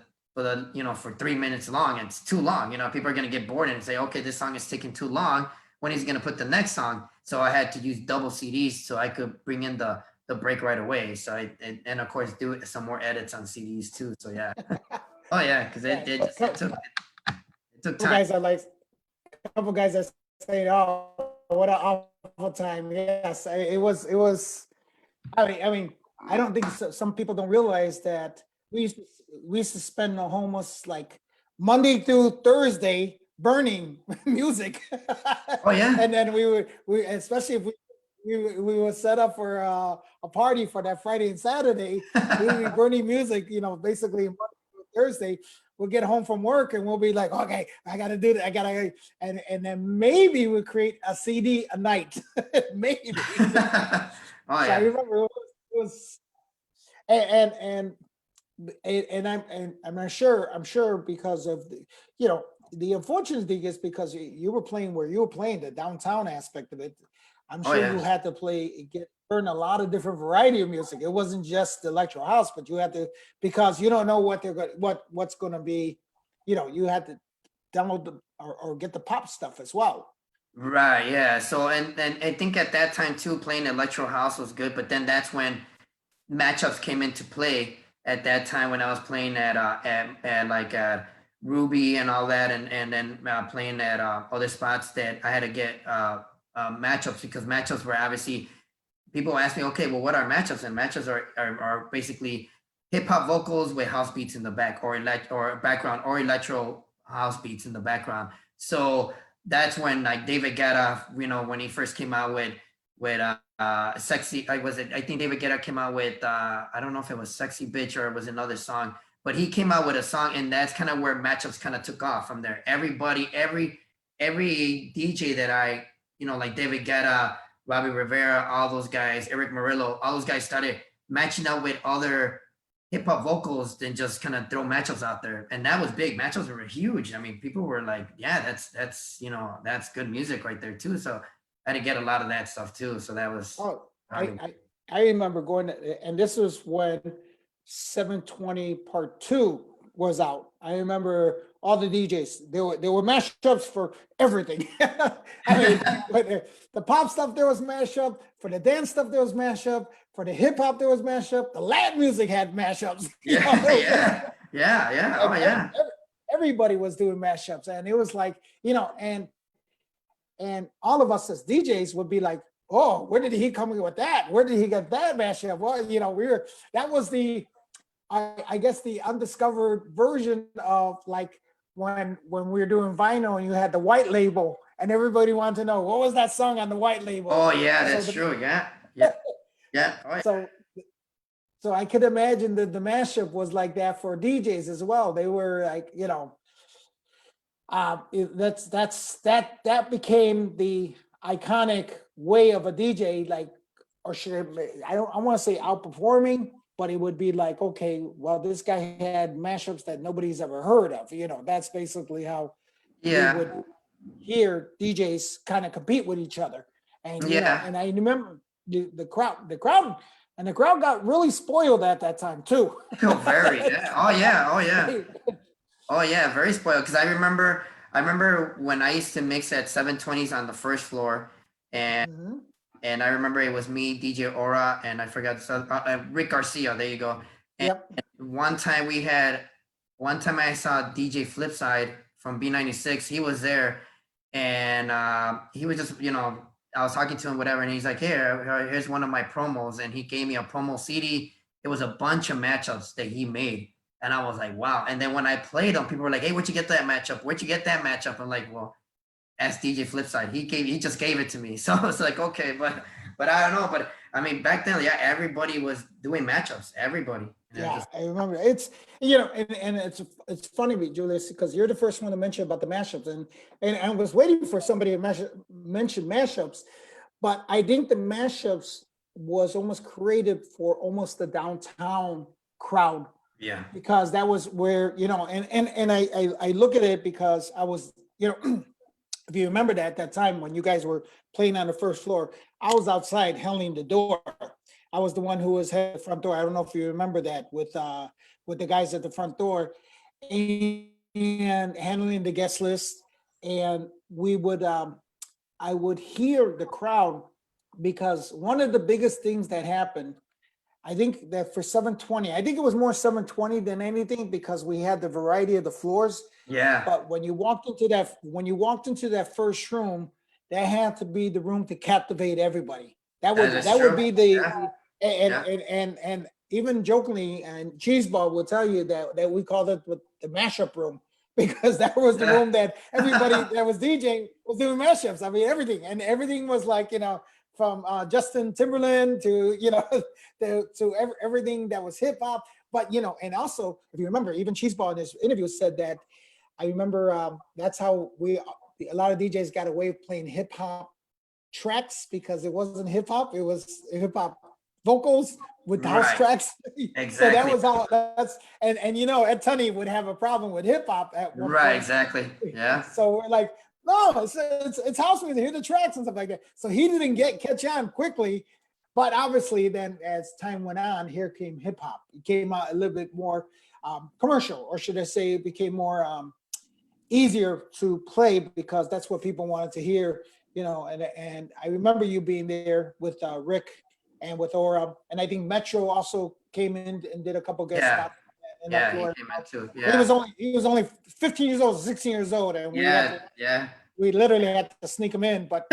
for 3 minutes long. It's too long. People are gonna get bored and say, okay, this song is taking too long. When he's gonna put the next song? So I had to use double CDs so I could bring in the break right away. So and of course do some more edits on CDs too. So yeah. Oh yeah, because Yeah. it took Couple time. guys are like, couple guys are saying, "Oh, what an awful time." Yes, it was. I mean, I don't think some people don't realize that we used to spend almost like Monday through Thursday burning music, Oh yeah. and then we especially if we were set up for a party for that Friday and Saturday, we would be burning music, basically Monday through Thursday. We'll get home from work and we'll be like, okay, I gotta do that. I gotta, and then maybe we'll create a CD a night, maybe. Oh So I yeah. remember it was and I'm sure because of the unfortunate thing is because you were playing where you were playing the downtown aspect of it. I'm Oh sure yeah. you had to learn a lot of different variety of music. It wasn't just the electro house, but you had to, because you don't know what's going to be, you had to download or get the pop stuff as well. Right, yeah. So and I think at that time too, playing electro house was good, but then that's when matchups came into play at that time when I was playing at like Ruby and all that, and then playing at other spots that I had to get matchups, because matchups were obviously, people ask me, okay, well, what are matchups? And matchups are basically hip hop vocals with house beats in the back, or background, or electro house beats in the background. So that's when, like, David Guetta, when he first came out with sexy, I think David Guetta came out with I don't know if it was Sexy Bitch or it was another song, but he came out with a song, and that's kind of where matchups kind of took off from there. Every DJ that like David Guetta, Robbie Rivera, all those guys, Eric Murillo, all those guys started matching up with other hip hop vocals than just kind of throw matchups out there. And that was big. Matchups were huge. I mean, people were like, yeah, that's good music right there too. So I had to get a lot of that stuff too. So that was, Oh, I mean, I remember and this was when 720 Part 2 was out. I remember all the DJs. There were mashups for everything. I mean, the pop stuff there was mashup, for the dance stuff there was mashup, for the hip hop there was mashup, the Latin music had mashups. yeah. Oh yeah. Everybody was doing mashups, and it was like, and all of us as DJs would be like, oh, where did he come in with that? Where did he get that mashup? Well, that was I guess the undiscovered version of like when we were doing vinyl and you had the white label and everybody wanted to know what was that song on the white label. Oh yeah, that's true. Yeah. Oh, yeah. So I could imagine that the mashup was like that for DJs as well. They were like, that became the iconic way of a DJ, like, or I want to say outperforming, but it would be like, okay, well, this guy had mashups that nobody's ever heard of. That's basically how we Yeah. would hear DJs kind of compete with each other. And Yeah. and I remember the crowd got really spoiled at that time too. Oh, very. Yeah. Oh yeah. Oh yeah. Oh yeah, very spoiled. Because I remember when I used to mix at 720s on the first floor, and Mhm. and I remember it was me, DJ Aura, and I forgot Rick Garcia. There you go. And Yep. one time I saw DJ Flipside from B96. He was there, and he was just, I was talking to him, whatever, and he's like, here's one of my promos, and he gave me a promo CD. It was a bunch of matchups that he made. And I was like, wow. And then when I played them, people were like, hey, where'd you get that matchup? Where'd you get that matchup? I'm like, well, ask DJ Flipside. He just gave it to me. So it's like, okay, but I don't know. But I mean, back then, yeah, everybody was doing matchups. Everybody. Yeah, I remember. It's and it's funny, Julius, because you're the first one to mention about the mashups, and I was waiting for somebody to mention mashups, but I think the mashups was almost created for almost the downtown crowd, Yeah. because that was where and I look at it because I was if you remember that at that time when you guys were playing on the first floor, I was outside holding the door. I was the one who was head at the front door. I don't know if you remember that with the guys at the front door and handling the guest list. And we would I would hear the crowd because one of the biggest things that happened, I think that for 720, I think it was more 720 than anything because we had the variety of the floors. Yeah, But when you walked into that first room, that had to be the room to captivate everybody. That would that is that would true. be the Yeah, and yeah. and even jokingly, and Cheeseball will tell you that we called it the mashup room because that was the Yeah. room that everybody that was DJing was doing mashups. I mean everything was like, from Justin Timberland to everything that was hip hop. But and also if you remember, even Cheeseball in his interview said that I remember that's how a lot of DJs got away with playing hip hop tracks because it wasn't hip hop, it was hip hop vocals with the house Right. tracks. So that Exactly. was how that's and Ed Tunney would have a problem with hip hop at one Right. point. Exactly. Yeah. So we're like, no, it's house music, hear the tracks and stuff like that. So he didn't catch on quickly, but obviously then as time went on, here came hip hop. It came out a little bit more commercial, or should I say, it became more easier to play because that's what people wanted to hear, and I remember you being there with Rick and with Aura, and I think Metro also came in and did a couple guest Yeah. spots in that Yeah. He floor. came in too. He was Yeah. only 15 years old, 16 years old, and Yeah. Yeah. we literally had to sneak him in, but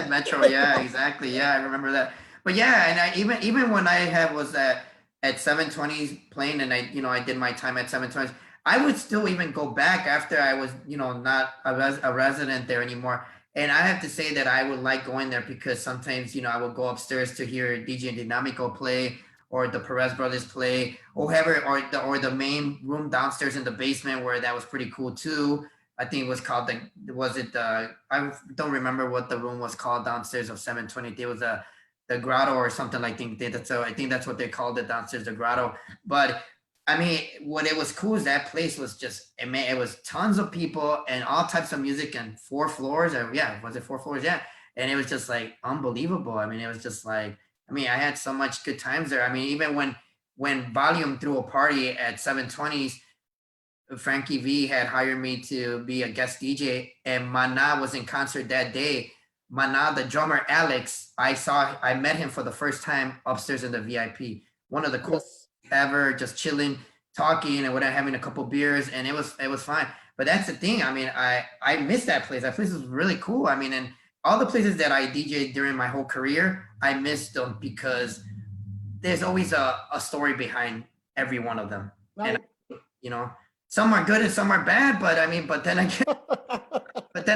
Metro. Yeah. Exactly. Yeah. I remember that. But yeah, and even when I was at 720s playing, and I did my time at 720s, I would still even go back after I was not a resident there anymore. And I have to say that I would like going there because sometimes I would go upstairs to hear DJ Dynamico play or the Perez brothers play or whoever, or the main room downstairs in the basement where that was pretty cool too. I think it was called I don't remember what the room was called downstairs of 720. It was the grotto or something like that. So I think that's what they called it downstairs, the grotto. But I mean, what it was cool is that place was just, it was tons of people and all types of music and 4 floors. Or yeah, was it 4 floors? Yeah. And it was just like unbelievable. I mean, it was just like, I had so much good times there. I mean, even when Volume threw a party at 720s, Frankie V had hired me to be a guest DJ, and Mana was in concert that day. Mana, the drummer Alex, I met him for the first time upstairs in the VIP. One of the coolest yes. ever, just chilling, talking, and without having a couple beers, and it was fine. But that's the thing. I mean, I miss that place. That place was really cool. I mean, and all the places that I DJed during my whole career, I missed them because there's always a story behind every one of them. And Right. you know, some are good and some are bad, but I mean, but then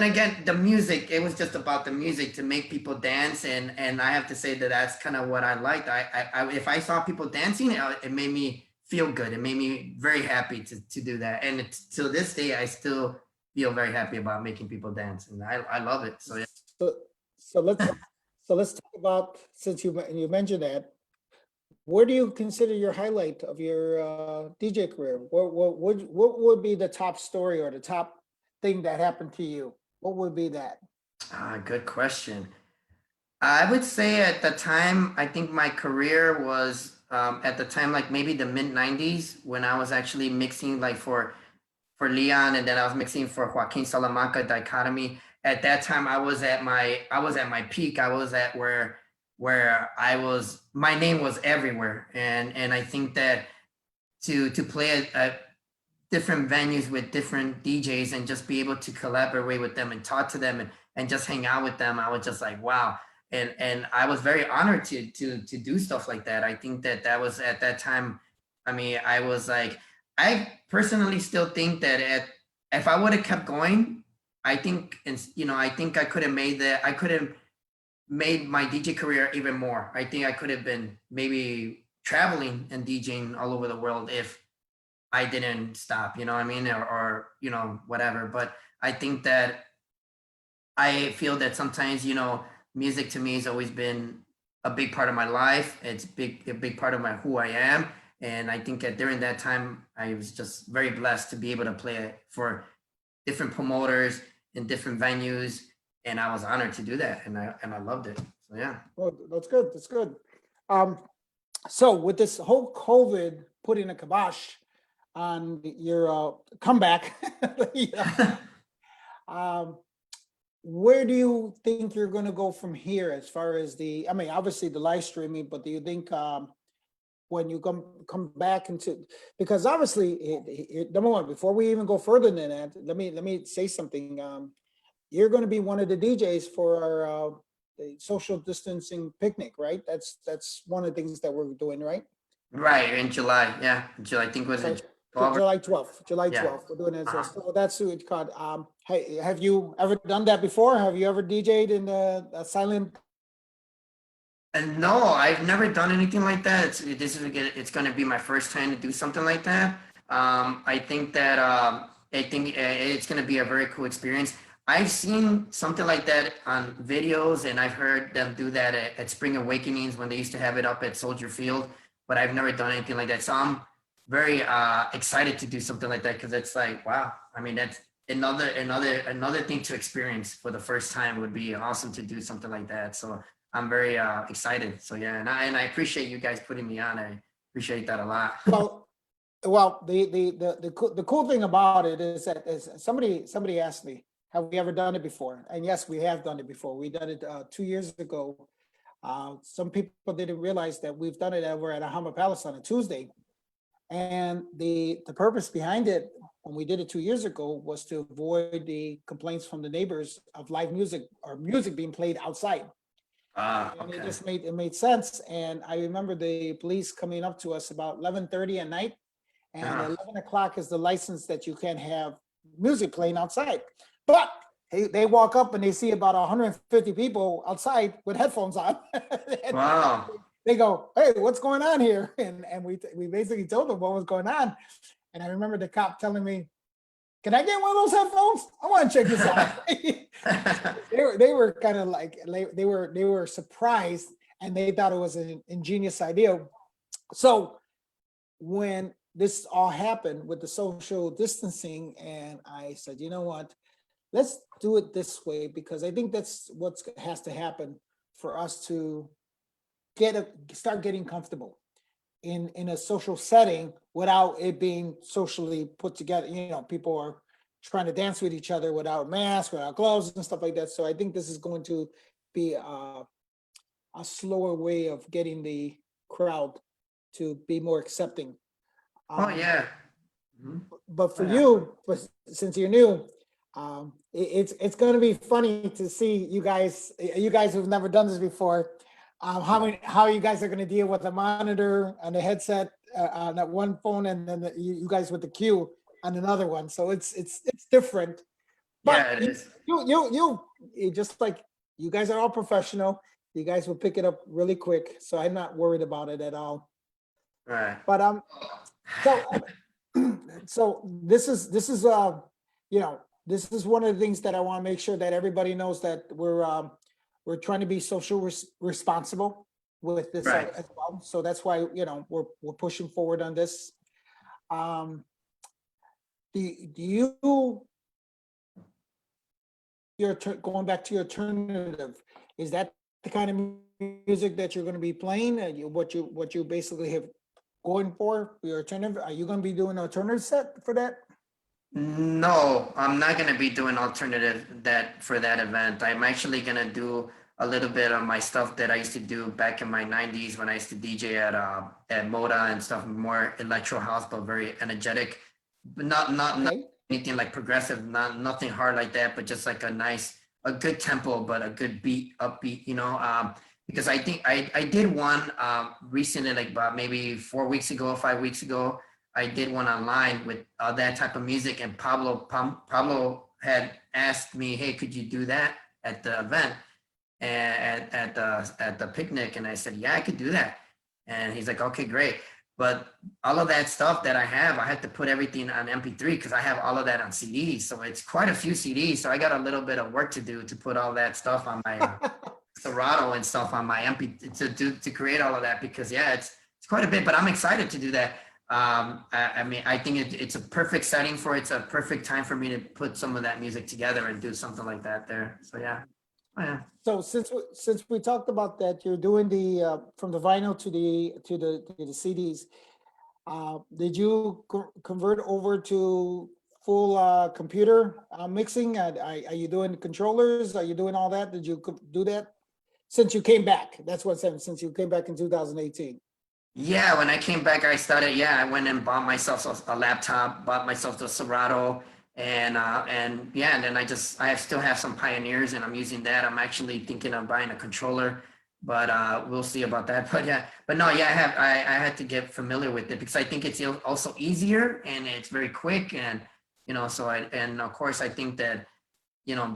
again, the music, it was just about the music to make people dance. And I have to say that's kind of what I liked. If I saw people dancing, it made me feel good. It made me very happy to do that. And to this day, I still feel very happy about making people dance. And I love it. So yeah. so so let's talk about, since you mentioned that, where do you consider your highlight of your DJ career? What would be the top story or the top thing that happened to you? What would be that? Good question. I would say at the time, I think my career was at the time like maybe the mid '90s when I was actually mixing like for Leon, and then I was mixing for Joaquin Salamanca Dichotomy. At that time, I was at my peak. I was at where my name was everywhere, and I think that to play at different venues with different DJs and just be able to collaborate with them and talk to them and just hang out with them, I was just like, wow. And I was very honored to do stuff like that. I think that was at that time. I mean, I was like, I personally still think that if I would have kept going, I think, I think I could have made my DJ career even more. I think I could have been maybe traveling and DJing all over the world if I didn't stop, you know what I mean? Or whatever. But I think that I feel that sometimes, music to me has always been a big part of my life. It's a big part of who I am. And I think that during that time, I was just very blessed to be able to play it for different promoters in different venues. And I was honored to do that. And I loved it. So yeah. Well, that's good. That's good. Um, So with this whole COVID putting a kibosh on your comeback, you know, um, where do you think you're going to go from here as far as the? I mean, obviously the live streaming, but do you think when you come back into, because obviously number one, before we even go further than that, let me say something. You're going to be one of the DJs for our the social distancing picnic, right? That's one of the things that we're doing, right? Right, in July. Yeah, July. I think was So it 12 or July 12th, July yeah. 12th, we're doing it. So, Uh-huh. so that's what it's called. Hey, have you ever done that before? Have you ever DJ'd in a silent? And no, I've never done anything like that. It's going to be my first time to do something like that. I think it's going to be a very cool experience. I've seen something like that on videos, and I've heard them do that at Spring Awakenings when they used to have it up at Soldier Field. But I've never done anything like that, so I'm very excited to do something like that because it's like, wow. I mean, that's another thing to experience for the first time. Would be awesome to do something like that. So I'm very excited. So yeah, and I appreciate you guys putting me on. I appreciate that a lot. Well, well, the cool thing about it is that somebody asked me, have we ever done it before? And yes, we have done it before. We done it 2 years ago. Some people didn't realize that we've done it over at Alhambra Palace on a Tuesday. And the purpose behind it, when we did it 2 years ago, was to avoid the complaints from the neighbors of live music or music being played outside. And Okay. it made sense. And I remember the police coming up to us about 11:30 at night, and Uh, 11 o'clock is the license that you can have music playing outside. But they walk up and they see about 150 people outside with headphones on. And wow. they go, "Hey, what's going on here?" And we basically told them what was going on. And I remember the cop telling me, "Can I get one of those headphones? I want to check this out." They were kind of like they were surprised, and they thought it was an ingenious idea. So when this all happened with the social distancing, and I said, you know what, let's do it this way, because I think that's what has to happen for us to start getting comfortable in a social setting without it being socially put together. People are trying to dance with each other without masks, without gloves and stuff like that. So I think this is going to be a slower way of getting the crowd to be more accepting. Oh Um, yeah. Mhm. but for Oh, yeah. you, but since you're new, it's going to be funny to see you guys who've never done this before, how you guys are going to deal with a monitor and a headset on that one phone, and then you guys with the queue on another one. So it's different, but Yeah, it is. you just like, you guys are all professional. You guys will pick it up really quick, so I'm not worried about it at all. Right. But so so this is one of the things that I want to make sure that everybody knows, that we're trying to be social responsible with this Right. as well. So that's why we're pushing forward on this. Um, do you going back to your alternative? Is that the kind of music that you're going to be playing? What you basically have going for your alternative? Are you going to be doing an alternative set for that? No, I'm not gonna be doing alternative that for that event. I'm actually gonna do a little bit of my stuff that I used to do back in my 90s when I used to DJ at Moda and stuff, more electro house, but very energetic. But not Okay. anything like progressive, nothing hard like that, but just like a good tempo, but a good beat, upbeat, because I think I did one recently, like about maybe 4 weeks ago, 5 weeks ago. I did one online with that type of music, and Pablo had asked me, "Hey, could you do that at the event and at the picnic?" And I said, "Yeah, I could do that." And he's like, "Okay, great." But all of that stuff that I had to put everything on MP3 because I have all of that on CDs. So it's quite a few CDs. So I got a little bit of work to do to put all that stuff on my Serato and stuff on my MP to create all of that, because yeah, it's quite a bit. But I'm excited to do that. I mean, I think it's a perfect setting for it's a perfect time for me to put some of that music together and do something like that there. So yeah. Oh, yeah. So since we talked about that, you're doing the from the vinyl to the CDs. Did you convert over to full computer mixing? Are you doing controllers? Are you doing all that? Did you do that since you came back? That's what I'm saying. Since you came back in 2018. Yeah, when I came back, I started. Yeah, I went and bought myself a laptop, bought myself the Serato, and yeah, and then I still have some Pioneers, and I'm using that. I'm actually thinking of buying a controller, but we'll see about that. But yeah, but no, yeah, I had to get familiar with it because I think it's also easier and it's very quick, and so and of course I think that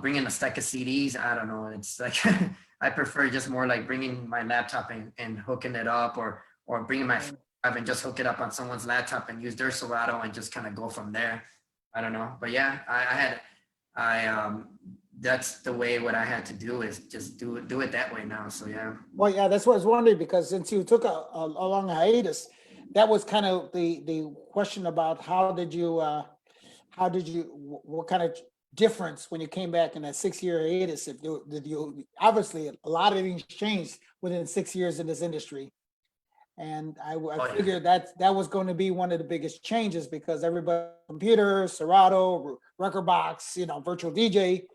bringing a stack of CDs, I don't know, it's like I prefer just more like bringing my laptop and hooking it up, or bringing my drive and just hook it up on someone's laptop and use their Serato and just kind of go from there. I don't know, but yeah, that's the way what I had to do is just do it that way now. So yeah. Well, yeah, that's what I was wondering because since you took a long hiatus, that was kind of the question about what kind of difference when you came back in that 6 year hiatus? If you did you obviously a lot of things changed within 6 years in this industry. And I yeah. figured that was going to be one of the biggest changes because everybody computer, Serato, record box, virtual DJ.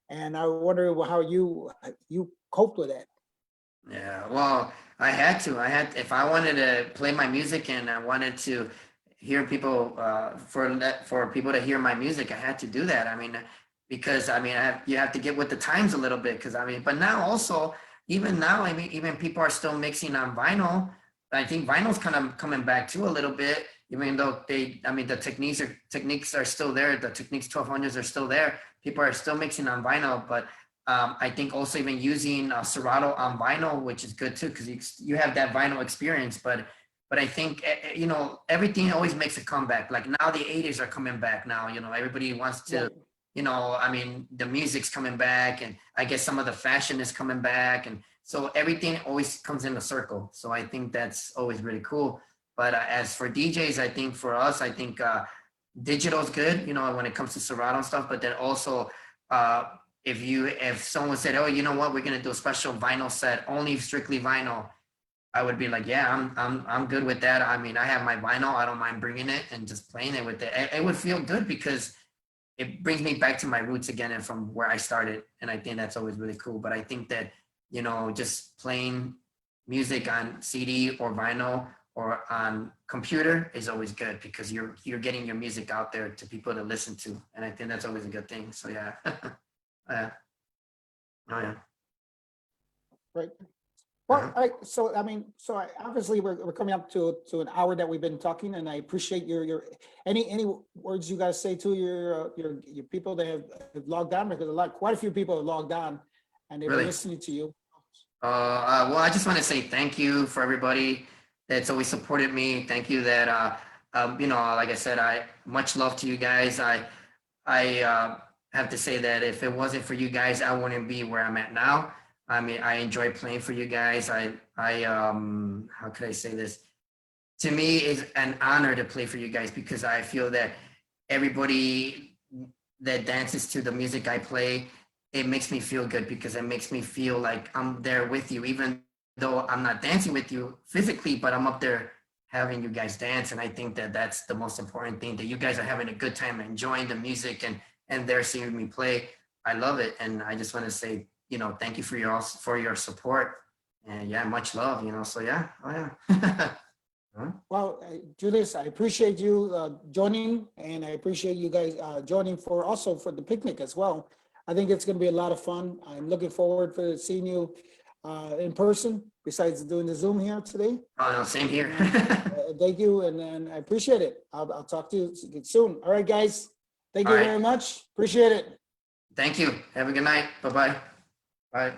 And I wonder how you coped with that. Yeah, well, if I wanted to play my music and I wanted to hear people, for people to hear my music, I had to do that. I mean, because you have to get with the times a little bit. Because but now also, even now, even people are still mixing on vinyl. I think vinyl's kind of coming back too a little bit, even though the techniques are still there. The Technics 1200s are still there. People are still mixing on vinyl, but I think also even using Serato on vinyl, which is good too, because you have that vinyl experience. But I think everything always makes a comeback. Like now the 80s are coming back. Now everybody wants to. The music's coming back, and I guess some of the fashion is coming back, and so everything always comes in a circle. So I think that's always really cool. But as for DJs, I think for us, digital is good, when it comes to Serato and stuff. But then also, if someone said, oh, you know what, we're gonna do a special vinyl set, only strictly vinyl, I would be like, yeah, I'm good with that. I have my vinyl, I don't mind bringing it and just playing it with it. It would feel good because it brings me back to my roots again and from where I started. And I think that's always really cool. But I think that, just playing music on CD or vinyl or on computer is always good because you're getting your music out there to people to listen to. And I think that's always a good thing. So yeah. Oh yeah. Right. Well, obviously we're coming up to an hour that we've been talking, and I appreciate your any words you guys say to your people that have logged on, because quite a few people have logged on and they've been listening to you. Well, I just want to say thank you for everybody that's always supported me. Thank you that like I said, much love to you guys. I have to say that if it wasn't for you guys, I wouldn't be where I'm at now. I enjoy playing for you guys. How could I say this? To me, it's an honor to play for you guys because I feel that everybody that dances to the music I play, it makes me feel good because it makes me feel like I'm there with you, even though I'm not dancing with you physically, but I'm up there having you guys dance. And I think that that's the most important thing, that you guys are having a good time, enjoying the music and they're seeing me play. I love it. And I just want to say, thank you for your support, and yeah, much love, so yeah. Oh yeah. Well, Julius, I appreciate you joining, and I appreciate you guys joining for the picnic as well. I think it's going to be a lot of fun. I'm looking forward to seeing you in person, besides doing the Zoom here today. Oh no, same here. Thank you, and I appreciate it. I'll talk to you soon. All right, guys. Thank you very much. Appreciate it. Thank you. Have a good night. Bye-bye. Bye.